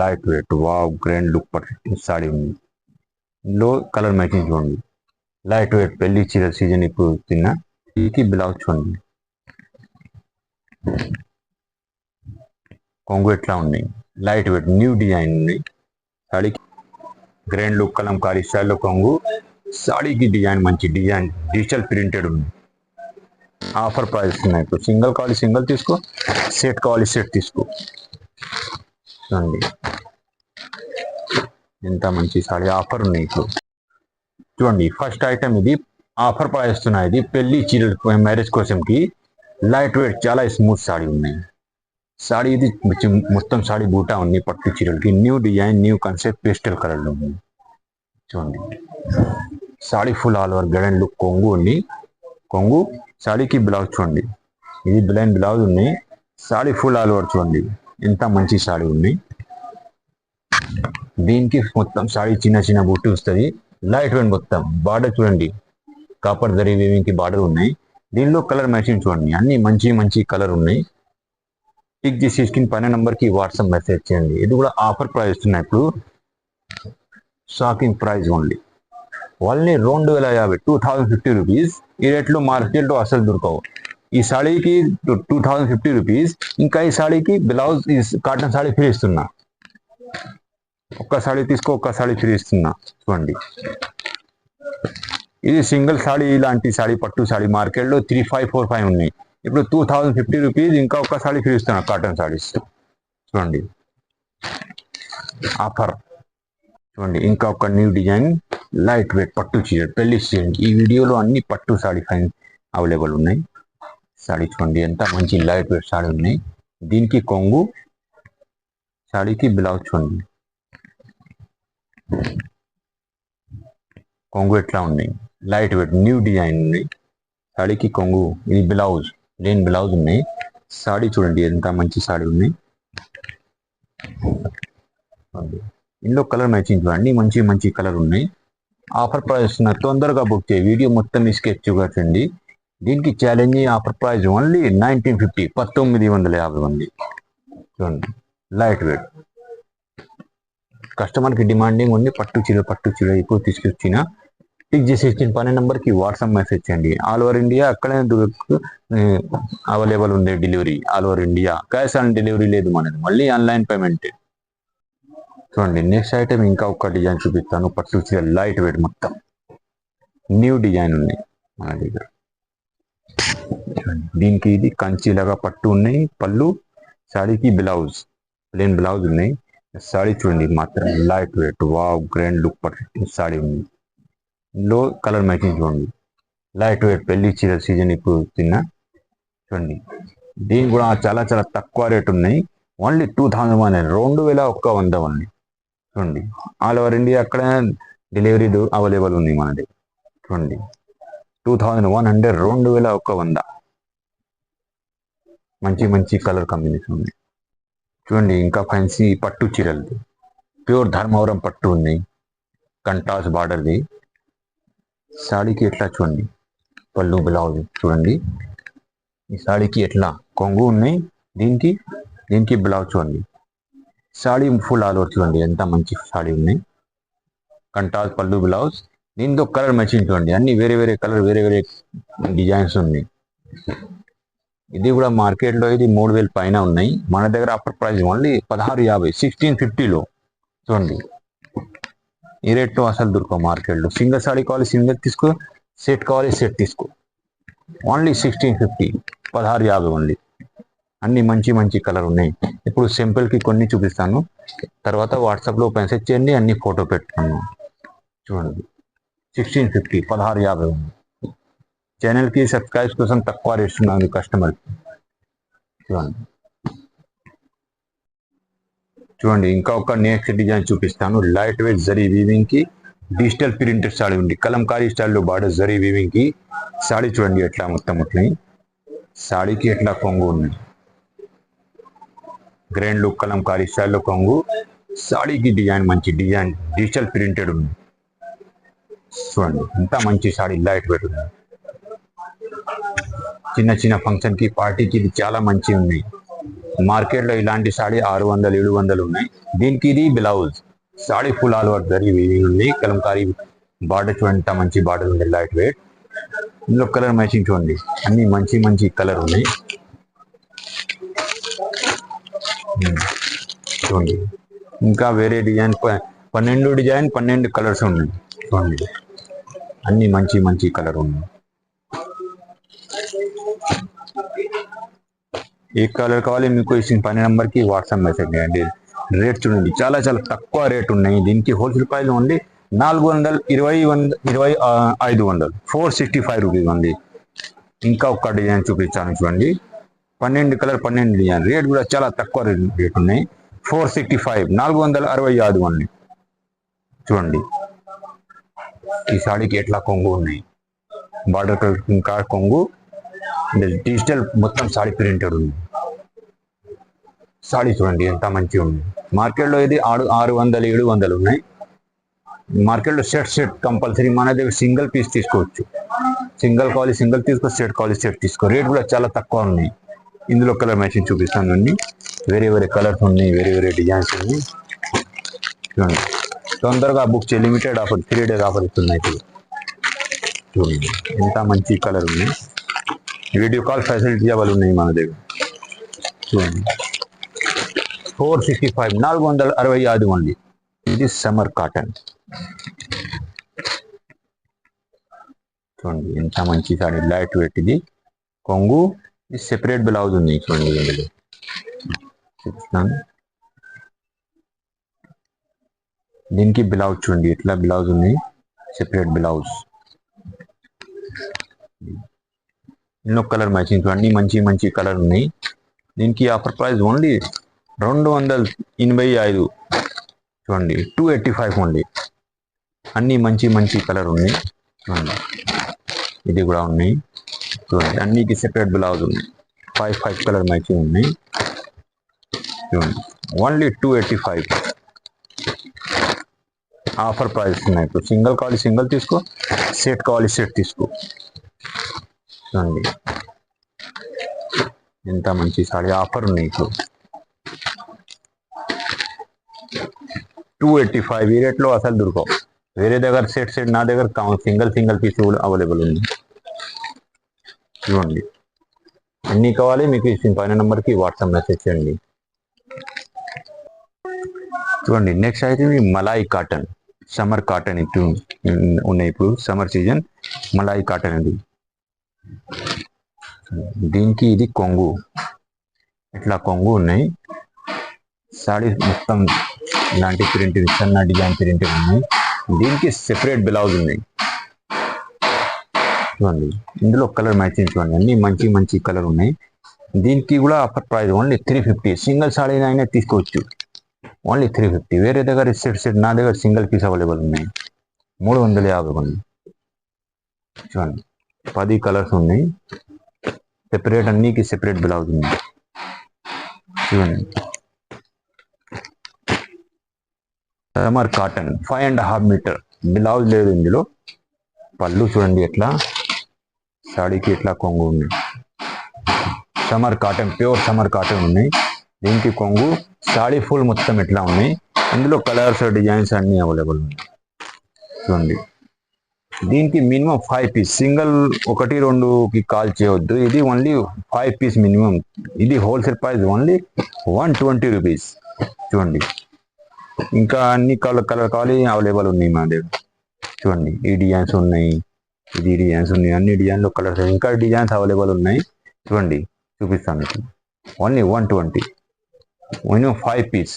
Light weight wow grand look saree ఉంది. ఇందులో colour matching చూడండి. లైట్ వెయిట్ పెళ్లి చీర సీజన్ ఇప్పుడు తిన్న ఈ బ్లౌజ్ చూడండి. కొంగు ఎట్లా ఉన్నాయి, లైట్ వెయిట్ న్యూ డిజైన్ ఉంది. సాడీకి గ్రాండ్ లుక్ కలంకారీ స్టైల్లో కొంగు. సాడీకి డిజైన్ మంచి డిజైన్ డిజిటల్ ప్రింటెడ్ ఉంది. ఆఫర్ ప్రైస్ ఉన్నాయి. ఇప్పుడు సింగిల్ కావాలి సింగిల్ తీసుకో, సెట్ కావాలి సెట్ తీసుకో. చూడండి ఎంత మంచి సాడీ ఆఫర్ ఉన్నాయి ఇప్పుడు. చూడండి ఫస్ట్ ఐటమ్ ఇది ఆఫర్ ప్రైస్ ఉన్నాయి. ఇది పెళ్లి చీరలు మ్యారేజ్ కోసంకి లైట్ వెయిట్ చాలా స్మూత్ సాడీ ఉన్నాయి. సాడీ ఇది మొత్తం సాడీ బూటా ఉంది. పట్టు చీరలకి new design new concept pastel కలర్లో ఉంది. చూడండి sari full all over grand look కొంగు ఉంది. కొంగు సాడీకి బ్లౌజ్ చూడండి. ఇది బ్లైండ్ బ్లౌజ్ ఉన్నాయి. సాడీ ఫుల్ ఆల్ ఓవర్ చూడండి ఎంత మంచి సాడీ ఉంది. దీనికి మొత్తం సాడీ చిన్న చిన్న బుట్టి వస్తుంది. లైట్ వెయిట్ మొత్తం బార్డర్ చూడండి. కాపర్ జరీ వీవింగ్కి బార్డర్ ఉన్నాయి. దీనిలో కలర్ మ్యాచింగ్ చూడండి. అన్ని మంచి మంచి కలర్ ఉన్నాయి. టిక్ చేసి స్క్రీన్ పైన నంబర్కి వాట్సాప్ మెసేజ్ చేయండి. ఇది కూడా ఆఫర్ ప్రైస్ ఉన్నాయి. ఇప్పుడు షాకింగ్ ప్రైస్ ఓన్లీ 2050 2050 రూపీస్. ఈ రేట్లో మార్కెట్లో అసలు దొరకవు. ఈ సాడీకి 2050 రూపీస్. ఇంకా ఈ సాడీకి బ్లౌజ్ కాటన్ సాడీ ఫ్రీ ఇస్తున్నా. ఒక్క సాడీ తీసుకో ఒక్క సాడీ ఫ్రీ ఇస్తున్నా. చూడండి ఇది సింగిల్ సాడీ. ఇలాంటి సాడీ పట్టు సాడీ మార్కెట్లో 3545 ఉన్నాయి. ఇప్పుడు 2050 రూపీస్. ఇంకా ఒక్క సాడీ ఫ్రీ ఇస్తున్నా కాటన్ సాడీస్. చూడండి ఆఫర్. చూడండి ఇంకా ఒక న్యూ డిజైన్ లైట్ వెయిట్ పట్టు చీర పెళ్లి సీజన్. ఈ వీడియోలో అన్ని పట్టు సాడీ ఫైన్ అవైలబుల్ ఉన్నాయి. సాడీ చూడండి ఎంత మంచి లైట్ వెయిట్ సాడీ ఉన్నాయి. దీనికి కొంగు, సాడీకి బ్లౌజ్ చూడండి. కొంగు ఎట్లా ఉన్నాయి, లైట్ వెయిట్ న్యూ డిజైన్ ఉన్నాయి. సాడీకి కొంగు, ఇది బ్లౌజ్ ప్లెయిన్ బ్లౌజ్ ఉన్నాయి. సాడీ చూడండి ఎంత మంచి సాడీ ఉన్నాయి. ఇందులో కలర్ మ్యాచింగ్ చూడండి. మంచి మంచి కలర్ ఉన్నాయి. ఆఫర్ ప్రైస్ తొందరగా బుక్ చేయి. వీడియో మొత్తం స్కెచ్ చూడండి. దీనికి ఛాలెంజ్ ఆఫర్ ప్రైస్ ఓన్లీ 1950 1950 ఉంది. చూడండి లైట్ వెయిట్. కస్టమర్కి డిమాండింగ్ ఉంది. పట్టు చీర ఇప్పుడు తీసుకొచ్చిన టిక్ చేసి ఇచ్చిన పని నెంబర్కి వాట్సాప్ మెసేజ్ చేయండి. ఆల్ ఓవర్ ఇండియా అక్కడే అవైలబుల్ ఉంది delivery. All over India cash on delivery లేదు మనది, మళ్ళీ ఆన్లైన్ పేమెంట్. చూడండి నెక్స్ట్ ఐటమ్ ఇంకా ఒక డిజైన్ చూపిస్తాను. పట్టు చీర లైట్ వెయిట్ మొత్తం న్యూ డిజైన్ ఉంది మన దగ్గర. దీనికి ఇది కంచిలాగా పట్టు ఉన్నాయి. పళ్ళు, సాడీకి బ్లౌజ్ ప్లెయిన్ బ్లౌజ్ ఉన్నాయి. సాడీ చూడండి మాత్రం light weight wow grand look పట్టు సాడీ ఉంది. ఇందులో కలర్ మ్యాచింగ్ చూడండి. లైట్ వెయిట్ పెళ్లి చీర సీజన్ ఇప్పుడు తిన్న. చూడండి దీని కూడా చాలా చాలా తక్కువ రేట్ ఉన్నాయి. ఓన్లీ 2000 2100 ఉంది. చూడండి ఆల్ ఓవర్ ఇండియా అక్కడ డెలివరీ అవైలబుల్ ఉంది మన దగ్గర. చూడండి 2100 2100. మంచి మంచి కలర్ కాంబినేషన్ ఉంది. చూడండి ఇంకా ఫ్యాన్సీ పట్టు చీరలు ప్యూర్ ధర్మవరం పట్టు ఉంది. కంటాస్ బార్డర్ది. సాడీకి ఎట్లా చూడండి పళ్ళు బ్లౌజ్ చూడండి. ఈ సాడీకి ఎట్లా కొంగు ఉన్నాయి. దీనికి బ్లౌజ్ చూడండి. సాడీ ఫుల్ ఆల్ ఓవర్ చూడండి ఎంత మంచి సాడీ ఉన్నాయి. కంటాస్ పళ్ళు బ్లౌజ్. దీంతో కలర్ మ్యాచింగ్ చూడండి. అన్ని వేరే వేరే కలర్ వేరే వేరే డిజైన్స్ ఉన్నాయి. ఇది కూడా మార్కెట్లో ఇది 3000 పైన ఉన్నాయి. మన దగ్గర ఆఫర్ ప్రైస్ ఓన్లీ 1650 1650లో. చూడండి ఈ రేట్లో అసలు దొరకవు మార్కెట్లో. సింగిల్ సాడీ కావాలి సింగిల్ తీసుకో, సెట్ కావాలి సెట్ తీసుకో. Only 1650 1650 only. అన్ని మంచి మంచి కలర్ ఉన్నాయి. ఇప్పుడు సింపుల్కి కొన్ని చూపిస్తాను. తర్వాత వాట్సాప్లో మెసేజ్ చేయండి. అన్ని ఫోటో పెట్టుకున్నాను. చూడండి 1650 1650 ఉంది. ఛానల్కి సబ్స్క్రైబ్ కోసం తక్కువ రేస్తున్నాను కస్టమర్కి. చూడండి ఇంకా ఒక నెక్స్ట్ డిజైన్ చూపిస్తాను. లైట్ వెయిట్ జరీ వీవింగ్ కి డిజిటల్ ప్రింటెడ్ సాడీ ఉంది. కలంకారీ స్టైల్లో బార్డర్ జరీ వీవింగ్ కి సాడీ చూడండి ఎట్లా మొత్తం అట్లా. సాడీకి ఎట్లా కొంగు ఉంది. గ్రాండ్ లుక్ కలంకారీ స్టైల్లో కొంగు. సాడీకి డిజైన్ మంచి డిజైన్ డిజిటల్ ప్రింటెడ్ ఉంది. చూడండి ఎంత మంచి సాడీ లైట్ వెయిట్ ఉంది. చిన్న చిన్న ఫంక్షన్ కి పార్టీకి ఇది చాలా మంచి ఉంది. మార్కెట్లో ఇలాంటి సాడీ 600 700 ఉన్నాయి. దీనికి ఇది blouse saree full all over zari ఉంది. కలంకారీ బార్డర్ చూడండి, ఎంత మంచి బార్డర్ ఉంది, లైట్ వెయిట్. ఇందులో కలర్ మ్యాచింగ్ చూడండి, అన్ని మంచి మంచి కలర్ ఉన్నాయి. చూడండి ఇంకా వేరే డిజైన్ 12 డిజైన్ 12 కలర్స్ ఉన్నాయి. చూడండి అన్ని మంచి మంచి కలర్ ఉన్నాయి. ఏ కలర్ కావాలి మీకు ఇచ్చిన పని నెంబర్కి వాట్సాప్ మెసేజ్ చేయండి. రేట్ చూడండి, చాలా చాలా తక్కువ రేట్ ఉన్నాయి. దీనికి హోల్సేల్ ప్రైస్ ఓన్లీ 425 465 రూపీస్ ఉంది. ఇంకా ఒక డిజైన్ చూపించాను చూడండి, 12 కలర్ 12 డిజైన్. రేట్ కూడా చాలా తక్కువ రేట్ ఉన్నాయి. 465 465 ఉంది. చూడండి ఈ సాడీకి ఎట్లా కొంగు ఉన్నాయి, బార్డర్ ఇంకా కొంగు డిజిటల్ మొత్తం సాడీ ప్రింటెడ్ ఉంది. సాడీ చూడండి ఎంత మంచిగా ఉంది. మార్కెట్లో ఇది 600 700 ఉన్నాయి. మార్కెట్లో సెట్ కంపల్సరీ, మన దగ్గర సింగిల్ పీస్ తీసుకోవచ్చు. సింగిల్ కావాలి సింగిల్ తీసుకో, సెట్ కావాలి సెట్ తీసుకో. రేట్ కూడా చాలా తక్కువ ఉన్నాయి. ఇందులో కలర్ మ్యాచింగ్ చూపిస్తాను అండి. వేరే వేరే కలర్స్ ఉన్నాయి, వేరే వేరే డిజైన్స్ ఉన్నాయి. చూడండి తొందరగా బుక్ చేయ, లిమిటెడ్ ఆఫర్ 3 days ఆఫర్ ఇస్తున్నాయి. చూడండి ఎంత మంచి కలర్ ఉన్నాయి. వీడియో కాల్ ఫెసిలిటీ అవైలబుల్ ఉన్నాయి మన దగ్గర. చూడండి 465 465 ఉంది. ఇది సమ్మర్ కాటన్. చూడండి ఎంత మంచి సాడీ, లైట్ వెయిట్. ఇది కొంగు, ఇది సెపరేట్ బ్లౌజ్ ఉంది. చూడండి ఇందులో చూపిస్తాను. దీనికి బ్లౌజ్ చూడండి ఎట్లా బ్లౌజ్ ఉంది, సెపరేట్ బ్లౌజ్. ఎన్నో కలర్ మ్యాచింగ్ చూడండి, మంచి మంచి కలర్ ఉన్నాయి. దీనికి ఆఫర్ ప్రైస్ ఓన్లీ 285. చూడండి 285 ఓన్లీ. అన్ని మంచి మంచి కలర్ ఉన్నాయి. చూడండి ఇది కూడా ఉన్నాయి. చూడండి అన్నికి సెపరేట్ బ్లౌజ్ ఉన్నాయి. 5 కలర్ మ్యాచింగ్ ఉన్నాయి. చూడండి ఓన్లీ 285 ఆఫర్ ప్రైస్ ఉన్నాయి. ఇప్పుడు సింగిల్ కావాలి సింగిల్ తీసుకో, సెట్ కావాలి సెట్ తీసుకో. చూడండి ఎంత మంచి సాడీ, ఆఫర్ ఉన్నాయి. ఇప్పుడు 285 ఈ రేట్లో అసలు దొరకవు. వేరే దగ్గర సెట్ నా దగ్గర సింగిల్ పీస్ కూడా అవైలబుల్ ఉంది. చూడండి అన్నీ కావాలి మీకు ఇచ్చిన పైన నెంబర్కి వాట్సాప్ మెసేజ్ చేయండి. చూడండి నెక్స్ట్ అయితే మలాయి కాటన్, సమ్మర్ కాటన్ ఇటు ఉన్నాయి. ఇప్పుడు సమ్మర్ సీజన్ మలాయి కాటన్ ఇది. దీనికి ఇది కొంగు, ఇట్లా కొంగు ఉన్నాయి. సాడీ మొత్తం ఇలాంటి ప్రింటింగ్, సన్న డిజైన్ ప్రింటింగ్ ఉన్నాయి. దీనికి సెపరేట్ బ్లౌజ్ ఉన్నాయి. చూడండి ఇందులో కలర్ మ్యాచింగ్ చూడండి, అన్ని మంచి మంచి కలర్ ఉన్నాయి. దీనికి కూడా offer price only 350. Single saree అయినా తీసుకోవచ్చు, ఓన్లీ 350. వేరే దగ్గర సెట్ నా దగ్గర సింగిల్ పీస్ అవైలబుల్ ఉన్నాయి. 350 ఉంది. చూడండి 10 కలర్స్ ఉన్నాయి. సెపరేట్ అన్నికి సెపరేట్ బ్లౌజ్ ఉంది. చూడండి సమ్మర్ కాటన్ 5.5 మీటర్. బ్లౌజ్ లేదు ఇందులో. పళ్ళు చూడండి ఎట్లా, సాడీకి ఎట్లా కొంగు ఉంది. Summer cotton, pure summer cotton ఉన్నాయి. దీనికి కొంగు, సాడీ ఫుల్ మొత్తం ఎట్లా ఉన్నాయి. ఇందులో కలర్స్ డిజైన్స్ అన్ని అవైలబుల్ ఉన్నాయి. చూడండి దీనికి మినిమం 5 పీస్, సింగిల్ 1 2కి కాల్ చేయవద్దు. ఇది ఓన్లీ 5 పీస్ మినిమం. ఇది హోల్సేల్ ప్రైస్ ఓన్లీ 120 రూపీస్. చూడండి ఇంకా అన్ని కలర్ కావాలి అవైలబుల్ ఉన్నాయి మా దగ్గర. చూడండి ఈ డిజైన్స్ ఉన్నాయి, ఇది డిజైన్స్ ఉన్నాయి, అన్ని డిజైన్లో కలర్స్ ఇంకా డిజైన్స్ అవైలబుల్ ఉన్నాయి. చూడండి చూపిస్తాను మీకు. Only 120 minimum 5 piece.